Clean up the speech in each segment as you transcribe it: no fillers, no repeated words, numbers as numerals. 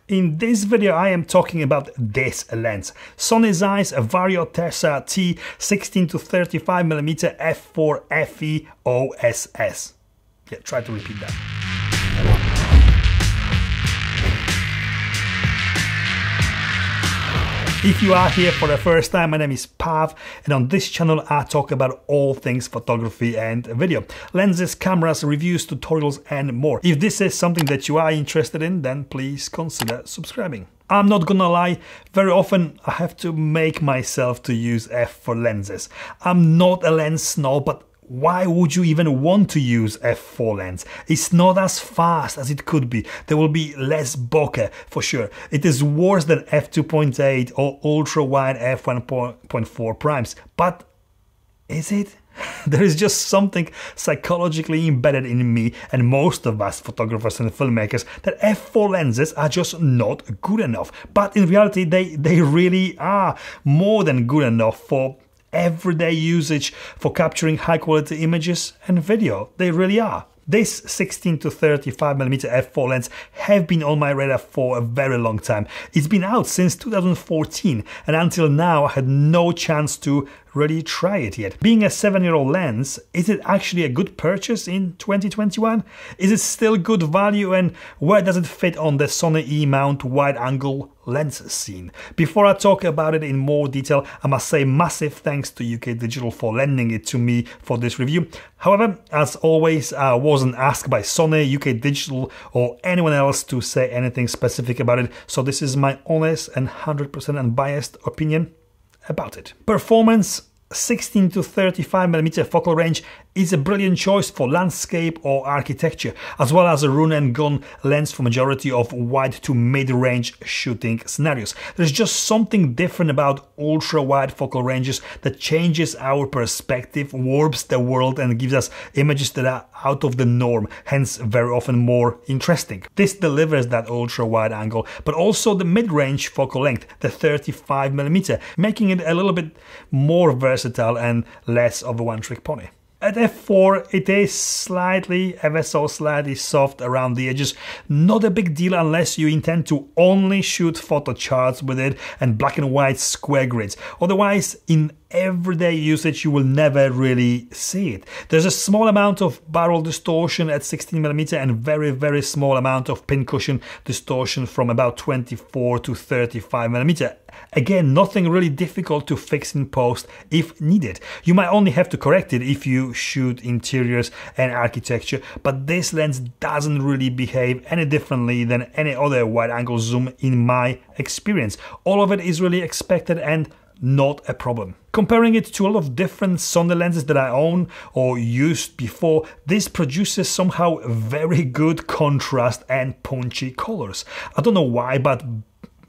In this video I am talking about this lens, Sony Zeiss Vario-Tessar T 16-35mm f4 FE OSS. Yeah, try to repeat that. If you are here for the first time, my name is Pav, and on this channel I talk about all things photography and video. Lenses, cameras, reviews, tutorials and more. If this is something that you are interested in, then please consider subscribing. I'm not gonna lie, very often I have to make myself to use f4 lenses. I'm not a lens snob, but why would you even want to use f4 lens? It's not as fast as it could be. There will be less bokeh for sure. It is worse than f2.8 or ultra wide f1.4 primes. But is it? There is just something psychologically embedded in me and most of us photographers and filmmakers that f4 lenses are just not good enough. But in reality, they really are more than good enough for everyday usage, for capturing high quality images and video. They really are. This 16-35mm f4 lens have been on my radar for a very long time. It's been out since 2014 and until now I had no chance to really try it yet. Being a 7-year-old lens, is it actually a good purchase in 2021? Is it still good value, and where does it fit on the Sony E-mount wide-angle lens scene? Before I talk about it in more detail, I must say massive thanks to UK Digital for lending it to me for this review. However, as always, I wasn't asked by Sony, UK Digital or anyone else to say anything specific about it, so this is my honest and 100% unbiased opinion about it. Performance: 16-35mm focal range is a brilliant choice for landscape or architecture, as well as a run and gun lens for majority of wide to mid-range shooting scenarios. There's just something different about ultra-wide focal ranges that changes our perspective, warps the world and gives us images that are out of the norm, hence very often more interesting. This delivers that ultra-wide angle, but also the mid-range focal length, the 35mm, making it a little bit more versatile and less of a one-trick pony. At f4 it is ever so slightly soft around the edges, not a big deal unless you intend to only shoot photo charts with it and black and white square grids. Otherwise, in everyday usage you will never really see it. There's a small amount of barrel distortion at 16mm and very small amount of pincushion distortion from about 24 to 35mm. Again, nothing really difficult to fix in post if needed. You might only have to correct it if you shoot interiors and architecture, but this lens doesn't really behave any differently than any other wide-angle zoom in my experience. All of it is really expected and not a problem. Comparing it to a lot of different Sony lenses that I own or used before, this produces somehow very good contrast and punchy colors. I don't know why, but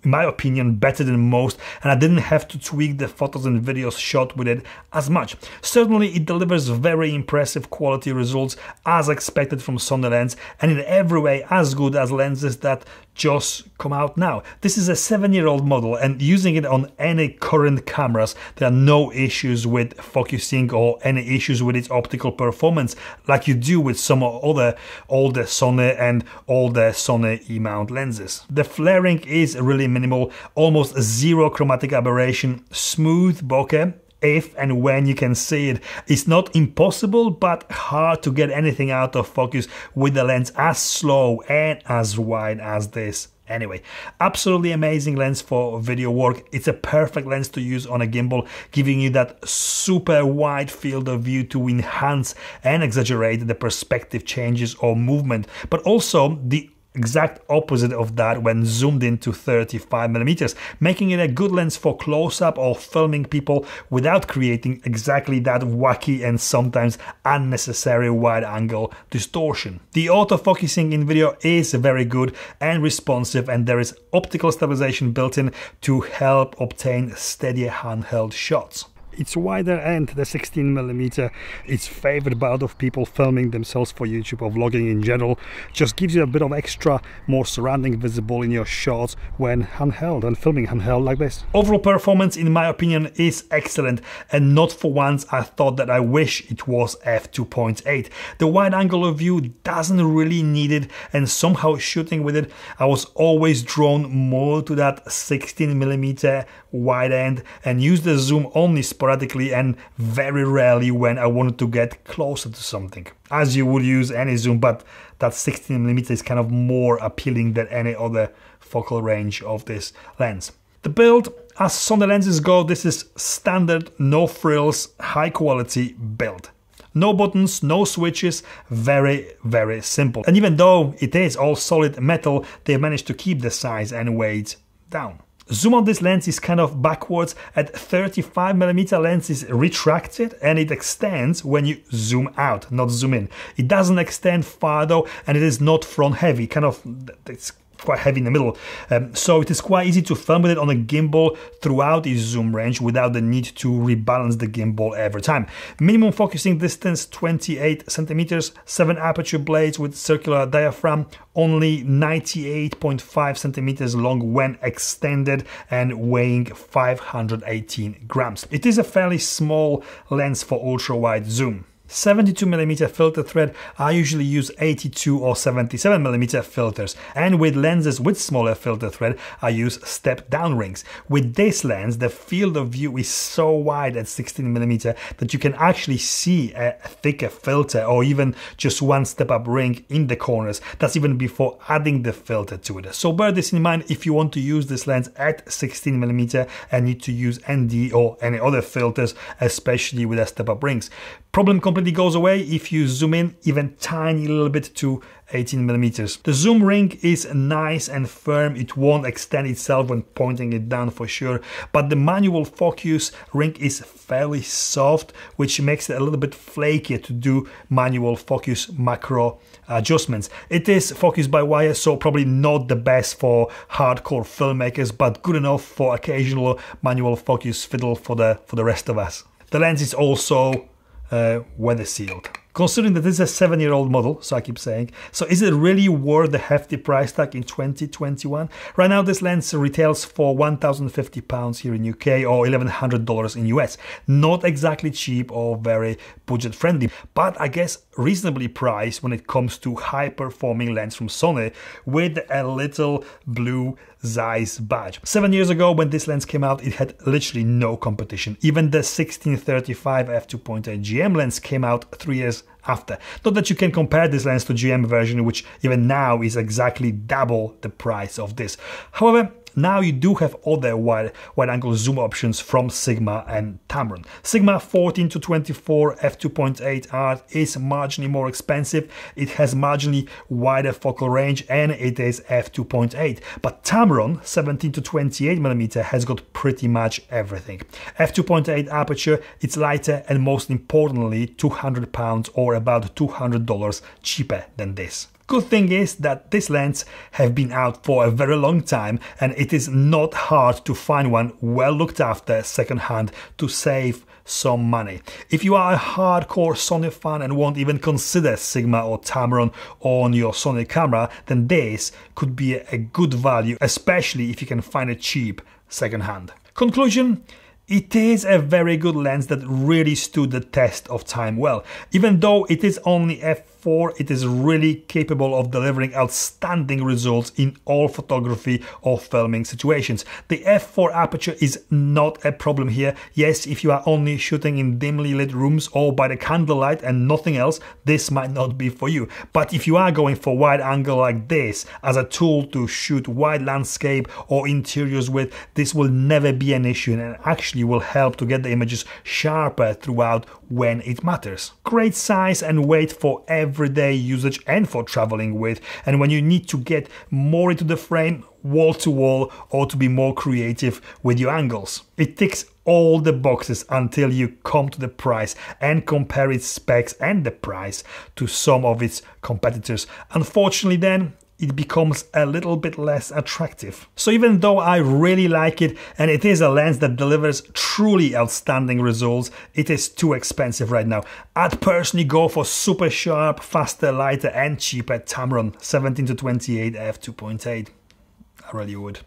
in my opinion, better than most, and I didn't have to tweak the photos and videos shot with it as much. Certainly it delivers very impressive quality results as expected from Sony lens, and in every way as good as lenses that just come out now. This is a 7-year-old model, and using it on any current cameras, there are no issues with focusing or any issues with its optical performance like you do with some other older Sony and older Sony E-mount lenses. The flaring is really minimal, almost zero chromatic aberration, smooth bokeh if and when you can see it. It's not impossible, but hard to get anything out of focus with the lens as slow and as wide as this. Anyway, absolutely amazing lens for video work. It's a perfect lens to use on a gimbal, giving you that super wide field of view to enhance and exaggerate the perspective changes or movement, but also the exact opposite of that when zoomed into 35mm, making it a good lens for close-up or filming people without creating exactly that wacky and sometimes unnecessary wide-angle distortion. The autofocusing in video is very good and responsive, and there is optical stabilization built in to help obtain steady handheld shots. It's wider, and the 16mm is favored by a lot of people filming themselves for YouTube or vlogging in general. Just gives you a bit of extra, more surrounding visible in your shots when handheld and filming handheld like this. Overall performance, in my opinion, is excellent, and not for once I thought that I wish it was f2.8. The wide angle of view doesn't really need it, and somehow shooting with it I was always drawn more to that 16mm wide end, and use the zoom only sporadically and very rarely when I wanted to get closer to something, as you would use any zoom, but that 16mm is kind of more appealing than any other focal range of this lens. The build, as Sony lenses go, this is standard, no frills, high quality build. No buttons, no switches, very, very simple. And even though it is all solid metal, they managed to keep the size and weight down. Zoom on this lens is kind of backwards. At 35mm lens is retracted and it extends when you zoom out, not zoom in. It doesn't extend far though, and it is not front heavy, it's quite heavy in the middle, so it is quite easy to film with it on a gimbal throughout its zoom range without the need to rebalance the gimbal every time. Minimum focusing distance 28 centimeters, 7 aperture blades with circular diaphragm, only 98.5 centimeters long when extended, and weighing 518 grams. It is a fairly small lens for ultra wide zoom. 72mm filter thread, I usually use 82 or 77mm filters, and with lenses with smaller filter thread I use step down rings. With this lens the field of view is so wide at 16mm that you can actually see a thicker filter or even just one step up ring in the corners. That's even before adding the filter to it. So bear this in mind if you want to use this lens at 16mm and need to use ND or any other filters, especially with the step up rings. Problem completely goes away if you zoom in even tiny little bit to 18mm. The zoom ring is nice and firm, it won't extend itself when pointing it down for sure, but the manual focus ring is fairly soft, which makes it a little bit flakier to do manual focus macro adjustments. It is focused by wire, so probably not the best for hardcore filmmakers, but good enough for occasional manual focus fiddle for the rest of us. The lens is also weather sealed. Considering that this is a 7-year-old model, so I keep saying, so is it really worth the hefty price tag in 2021? Right now this lens retails for £1,050 here in UK or $1,100 in US. Not exactly cheap or very budget friendly, but I guess reasonably priced when it comes to high performing lens from Sony with a little blue Zeiss badge. 7 years ago when this lens came out, it had literally no competition. Even the 1635 f2.8 GM lens came out 3 years after. Not that you can compare this lens to GM version, which even now is exactly double the price of this. However, now you do have other wide angle zoom options from Sigma and Tamron. Sigma 14-24 f2.8R is marginally more expensive, it has marginally wider focal range, and it is f2.8. But Tamron 17-28mm has got pretty much everything. f2.8 aperture, it's lighter, and most importantly £200 or about $200 cheaper than this. Good thing is that this lens have been out for a very long time, and it is not hard to find one well looked after second-hand to save some money. If you are a hardcore Sony fan and won't even consider Sigma or Tamron on your Sony camera, then this could be a good value, especially if you can find it cheap second-hand. Conclusion: it is a very good lens that really stood the test of time well. Even though it is only f4, it is really capable of delivering outstanding results in all photography or filming situations. The f4 aperture is not a problem here. Yes, if you are only shooting in dimly lit rooms or by the candlelight and nothing else, this might not be for you. But if you are going for wide angle like this as a tool to shoot wide landscape or interiors with, this will never be an issue, and actually will help to get the images sharper throughout when it matters. Great size and weight for everyday usage and for traveling with, and when you need to get more into the frame, wall to wall, or to be more creative with your angles. It ticks all the boxes until you come to the price and compare its specs and the price to some of its competitors. Unfortunately then, it becomes a little bit less attractive. So even though I really like it and it is a lens that delivers truly outstanding results, it is too expensive right now. I'd personally go for super sharp, faster, lighter and cheaper Tamron 17-28 f2.8. I really would.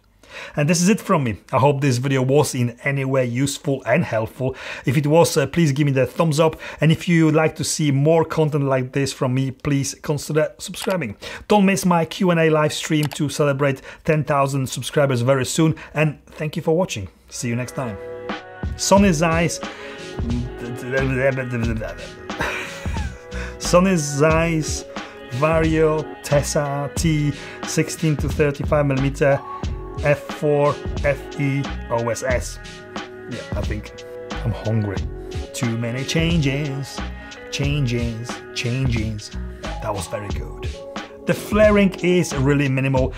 And this is it from me. I hope this video was in any way useful and helpful. If it was, please give me the thumbs up. And if you would like to see more content like this from me, please consider subscribing. Don't miss my Q&A live stream to celebrate 10,000 subscribers very soon. And thank you for watching. See you next time. Sony Zeiss. Sony Zeiss Vario-Tessar T 16-35mm f4 FE OSS. Yeah, I think I'm hungry. Too many changes. That was very good. The flaring is really minimal,